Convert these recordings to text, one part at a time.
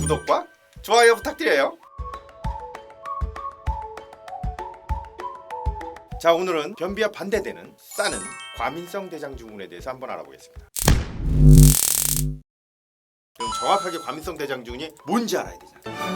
구독과 좋아요 부탁드려요. 자, 오늘은 변비와 반대되는 싸는 과민성 대장증후군에 대해서 한번 알아보겠습니다. 그럼 정확하게 과민성 대장증후군이 뭔지 알아야 되잖아요.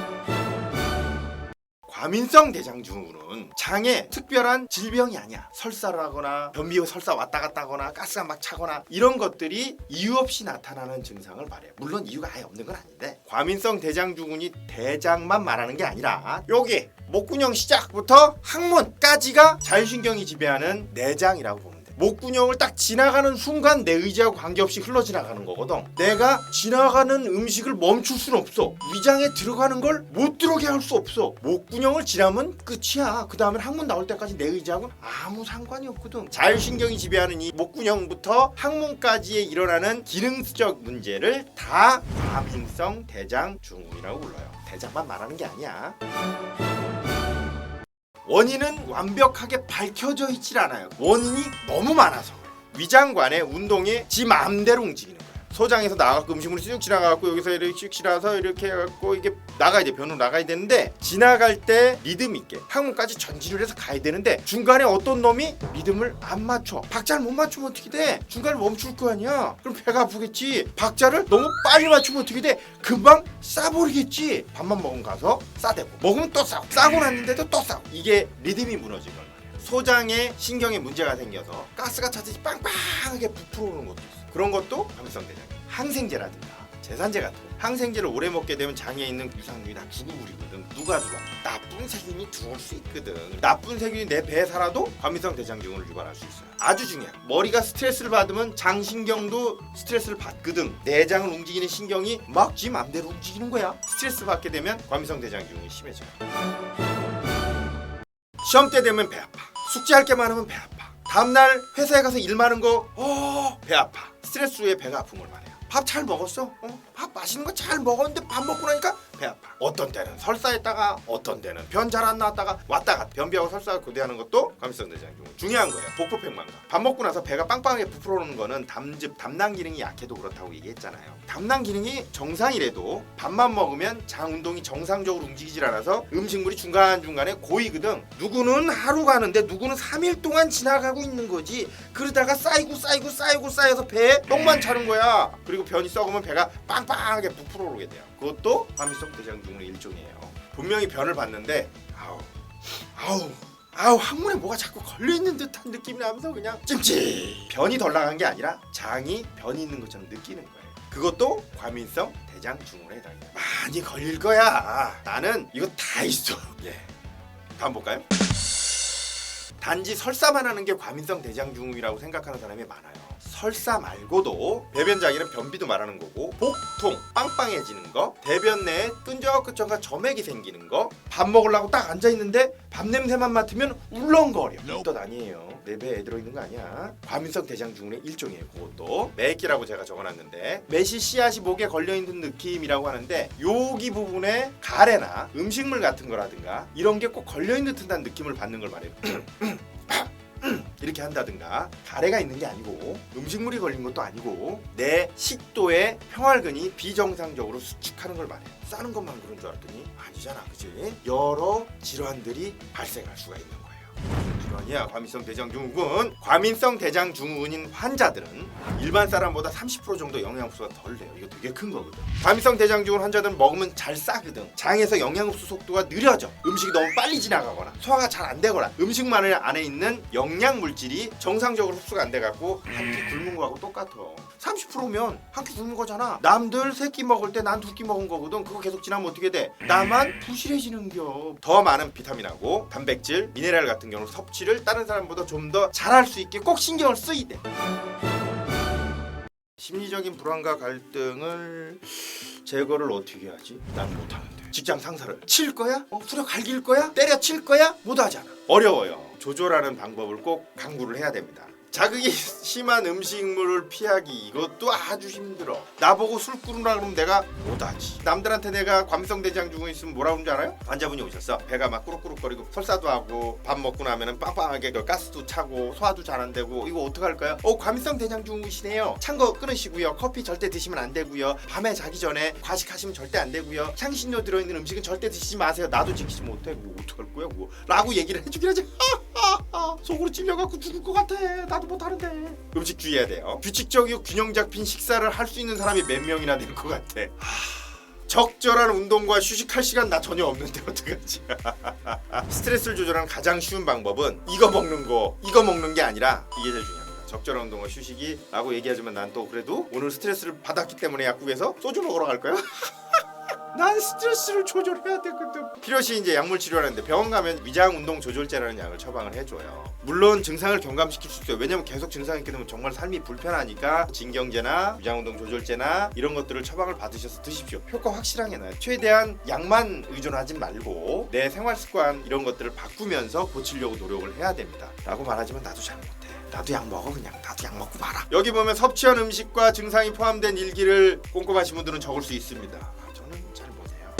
과민성 대장증후군은 장에 특별한 질병이 아니야. 설사를 하거나 변비와 설사 왔다 갔다 하거나 가스가 막 차거나 이런 것들이 이유 없이 나타나는 증상을 말해요. 물론 이유가 아예 없는 건 아닌데, 과민성 대장증후군이 대장만 말하는 게 아니라 여기 목구녕 시작부터 항문까지가 자율신경이 지배하는 내장이라고 보면 돼. 목구녕을 딱 지나가는 순간 내 의지하고 관계없이 흘러 지나가는 거거든. 내가 지나가는 음식을 멈출 수는 없어. 위장에 들어가는 걸 못 들어게 할 수 없어. 목구녕을 지나면 끝이야. 그 다음에 항문 나올 때까지 내 의지하고는 아무 상관이 없거든. 자율신경이 지배하는 이 목구녕부터 항문까지에 일어나는 기능적 문제를 다 과민성 대장증후군이라고 불러요. 대장만 말하는 게 아니야. 원인은 완벽하게 밝혀져 있질 않아요. 원인이 너무 많아서 그래. 위장관의 운동이 지 마음대로 움직이는 거야. 소장에서 나가고 음식물이 쭉 지나가고 여기서 이렇게 쭉 지나서 이렇게 해갖고 이게 나가야 돼. 변으로 나가야 되는데, 지나갈 때 리듬 있게 항문까지 전진을 해서 가야 되는데 중간에 어떤 놈이 리듬을 안 맞춰. 박자를 못 맞추면 어떻게 돼? 중간에 멈출 거 아니야. 그럼 배가 아프겠지. 박자를 너무 빨리 맞추면 어떻게 돼? 금방 싸버리겠지. 밥만 먹으면 가서 싸대고, 먹으면 또 싸고, 싸고 났는데도 또 싸고. 이게 리듬이 무너진 걸 말이야. 소장에 신경에 문제가 생겨서 가스가 차듯이 빵빵하게 부풀어 오는 것도 있어. 그런 것도 과민성 대장증후군. 항생제라든가 제산제 같은 거, 항생제를 오래 먹게 되면 장에 있는 유산균이 다 죽어버리거든. 누가 나쁜 세균이 들어올 수 있거든. 나쁜 세균이 내 배에 살아도 과민성 대장증후군을 유발할 수 있어요. 아주 중요해. 머리가 스트레스를 받으면 장신경도 스트레스를 받거든. 내장을 움직이는 신경이 막 지 맘대로 움직이는 거야. 스트레스 받게 되면 과민성 대장증후군이 심해져요. 시험 때 되면 배 아파. 숙제할 게 많으면 배 아파. 다음날 회사에 가서 일 많은 거 배 아파. 스트레스 후에 배가 아픈 걸 말해요. 밥 잘 먹었어? 밥 맛있는 거 잘 먹었는데 밥 먹고 나니까 배 아파. 어떤 때는 설사했다가 어떤 때는 변 잘 안 나왔다가 왔다가 변비하고 설사가 교대하는 것도 과민성 대장증후군. 중요한 거예요. 복부팽만감. 밥 먹고 나서 배가 빵빵하게 부풀어오는 거는 담낭 기능이 약해도 그렇다고 얘기했잖아요. 담낭 기능이 정상이라도 밥만 먹으면 장 운동이 정상적으로 움직이질 않아서 음식물이 중간중간에 고이거든. 누구는 하루 가는데 누구는 3일 동안 지나가고 있는 거지. 그러다가 쌓여서 배에 똥만 차는 거야. 그리고 변이 썩으면 배가 빵빵하게 부풀어 오르게 돼요. 그것도 과민성 대장증후군의 일종이에요. 분명히 변을 봤는데 항문에 뭐가 자꾸 걸려있는 듯한 느낌이 나면서 그냥 찜찜. 변이 덜 나간 게 아니라 장이 변이 있는 것처럼 느끼는 거예요. 그것도 과민성 대장증후군에 해당해요. 많이 걸릴 거야. 나는 이거 다 있어. 다음 볼까요? 단지 설사만 하는 게 과민성 대장증후군이라고 생각하는 사람이 많아요. 설사 말고도 배변장애는 변비도 말하는 거고, 복통, 빵빵해지는 거, 대변 내에 끈적끈적한 점액이 생기는 거, 밥 먹으려고 딱 앉아있는데 밥 냄새만 맡으면 울렁거려. 이 뜻 아니에요. 내 배에 들어있는 거 아니야. 과민성 대장증후군의 일종이에요. 그것도 매기라고 제가 적어놨는데, 매시 씨앗이 목에 걸려있는 느낌이라고 하는데, 여기 부분에 가래나 음식물 같은 거라든가 이런 게 꼭 걸려있는 듯한 느낌을 받는 걸 말해요. 이렇게 한다든가. 가래가 있는 게 아니고 음식물이 걸린 것도 아니고 내 식도에 평활근이 비정상적으로 수축하는 걸 말해요. 싸는 것만 그런 줄 알았더니 아니잖아, 그치? 여러 질환들이 발생할 수가 있는 거예요. 질환이야 과민성 대장증후군. 과민성 대장증후군인 환자들은 일반 사람보다 30% 정도 영양흡수가 덜 돼요. 이거 되게 큰 거거든. 과민성 대장증후군 환자들은 먹으면 잘 싸거든. 장에서 영양흡수 속도가 느려져. 음식이 너무 빨리 지나가거나 소화가 잘 안 되거나 음식마늘 안에 있는 영양 물질이 정상적으로 흡수가 안 돼갖고 한 끼 굶은 거하고 똑같아. 30%면 한 끼 굶은 거잖아. 남들 3끼 먹을 때 난 2끼 먹은 거거든. 그거 계속 지나면 어떻게 돼? 나만 부실해지는겨. 더 많은 비타민하고 단백질, 미네랄 같은 경우는 섭취를 다른 사람보다 좀 더 잘할 수 있게 꼭 신경을 쓰이대. 심리적인 불안과 갈등을 제거를 어떻게 하지? 난 못하는데. 직장 상사를 칠 거야? 후려 갈길 거야? 때려칠 거야? 못하잖아. 어려워요. 조절하는 방법을 꼭 강구를 해야 됩니다. 자극이 심한 음식물을 피하기 이것도 아주 힘들어. 나보고 술 끊으라 그러면 내가 못하지. 남들한테 내가 과민성 대장증후군 있으면 뭐라고 그러는 줄 알아요? 환자분이 오셨어. 배가 막 꾸룩꾸룩거리고 설사도 하고 밥 먹고 나면은 빵빵하게 그 가스도 차고 소화도 잘 안 되고 이거 어떡할까요? 과민성 대장증후군이시네요. 찬 거 끊으시고요. 커피 절대 드시면 안 되고요. 밤에 자기 전에 과식하시면 절대 안 되고요. 향신료 들어있는 음식은 절대 드시지 마세요. 나도 지키지 못해. 뭐 어떡할 거야 뭐. 라고 얘기를 해주긴 하지. 속으로 찔려갖고 죽을 것 같아. 나도 못하는데. 음식 주의해야 돼요. 규칙적이고 균형 잡힌 식사를 할 수 있는 사람이 몇 명이나 될 것 같아. 적절한 운동과 휴식할 시간 나 전혀 없는데 어떡하지? 스트레스를 조절하는 가장 쉬운 방법은 이거 먹는 게 아니라 이게 제일 중요합니다. 적절한 운동과 휴식이라고 얘기하지만 난 또 그래도 오늘 스트레스를 받았기 때문에 약국에서 소주 먹으러 갈 거야? 난 스트레스를 조절해야 되거든. 필요시 이제 약물 치료하는데 병원 가면 위장 운동 조절제라는 약을 처방을 해줘요. 물론 증상을 경감시킬 수 있어요. 왜냐면 계속 증상이 있게 되면 정말 삶이 불편하니까 진경제나 위장 운동 조절제나 이런 것들을 처방을 받으셔서 드십시오. 효과 확실하게 나요. 최대한 약만 의존하지 말고 내 생활 습관 이런 것들을 바꾸면서 고치려고 노력을 해야 됩니다. 라고 말하지만 나도 잘 못해. 나도 약 먹어 그냥. 나도 약 먹고 말아. 여기 보면 섭취한 음식과 증상이 포함된 일기를 꼼꼼하신 분들은 적을 수 있습니다. 잘 못해요.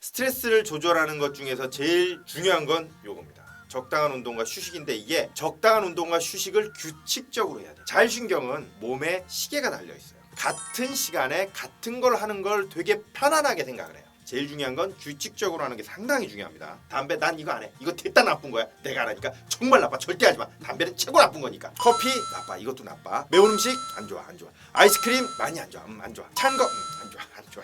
스트레스를 조절하는 것 중에서 제일 중요한 건 요겁니다. 적당한 운동과 휴식인데 이게 적당한 운동과 휴식을 규칙적으로 해야 돼요. 자율신경은 몸에 시계가 달려있어요. 같은 시간에 같은 걸 하는 걸 되게 편안하게 생각을 해요. 제일 중요한 건 규칙적으로 하는 게 상당히 중요합니다. 담배 난 이거 안 해. 이거 됐다 나쁜 거야. 내가 안 하니까 정말 나빠. 절대 하지 마. 담배는 최고 나쁜 거니까. 커피 나빠. 이것도 나빠. 매운 음식 안 좋아. 아이스크림 많이 안 좋아. 안 좋아. 찬 거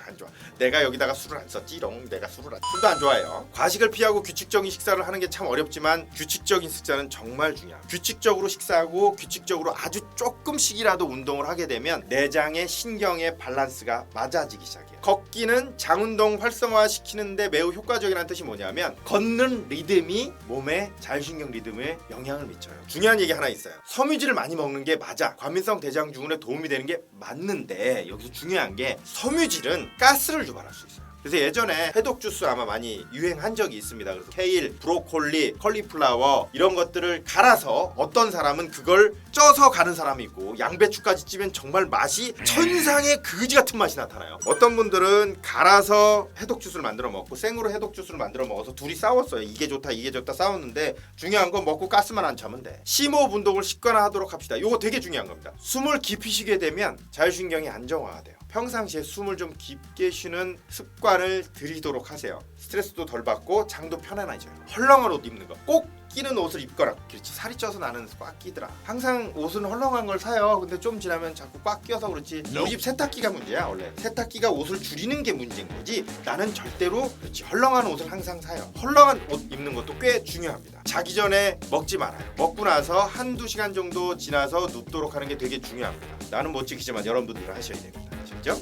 안 좋아. 내가 여기다가 술을 안 썼지롱. 술도 안 좋아해요. 과식을 피하고 규칙적인 식사를 하는 게 참 어렵지만 규칙적인 식사는 정말 중요해요. 규칙적으로 식사하고 규칙적으로 아주 조금씩이라도 운동을 하게 되면 내장의 신경의 밸런스가 맞아지기 시작해요. 걷기는 장운동 활성화시키는데 매우 효과적이라는 뜻이 뭐냐면 걷는 리듬이 몸의 자율신경 리듬에 영향을 미쳐요. 중요한 얘기 하나 있어요. 섬유질을 많이 먹는 게 맞아. 과민성 대장증후군에 도움이 되는 게 맞는데 여기서 중요한 게 섬유질은 가스를 유발할 수 있어요. 그래서 예전에 해독 주스 아마 많이 유행한 적이 있습니다. 그래서 케일, 브로콜리, 컬리플라워 이런 것들을 갈아서 어떤 사람은 그걸 쪄서 가는 사람이 있고 양배추까지 찌면 정말 맛이 천상의 그지 같은 맛이 나타나요. 어떤 분들은 갈아서 해독 주스를 만들어 먹고 생으로 해독 주스를 만들어 먹어서 둘이 싸웠어요. 이게 좋다 싸웠는데 중요한 건 먹고 가스만 안 차면 돼. 심호흡 운동을 습관화 하도록 합시다. 이거 되게 중요한 겁니다. 숨을 깊이 쉬게 되면 자율신경이 안정화가 돼요. 평상시에 숨을 좀 깊게 쉬는 습관을 들이도록 하세요. 스트레스도 덜 받고 장도 편안해져요. 헐렁한 옷 입는 거 꼭 끼는 옷을 입거나. 그렇지 살이 쪄서 나는 꽉 끼더라. 항상 옷은 헐렁한 걸 사요. 근데 좀 지나면 자꾸 꽉 끼어서 그렇지. 우리 집 세탁기가 문제야. 원래 세탁기가 옷을 줄이는 게 문제인 거지. 나는 절대로 그렇지 헐렁한 옷을 항상 사요. 헐렁한 옷 입는 것도 꽤 중요합니다. 자기 전에 먹지 말아요. 먹고 나서 한두 시간 정도 지나서 눕도록 하는 게 되게 중요합니다. 나는 못 지키지만 여러분들은 하셔야 됩니다. 아시죠?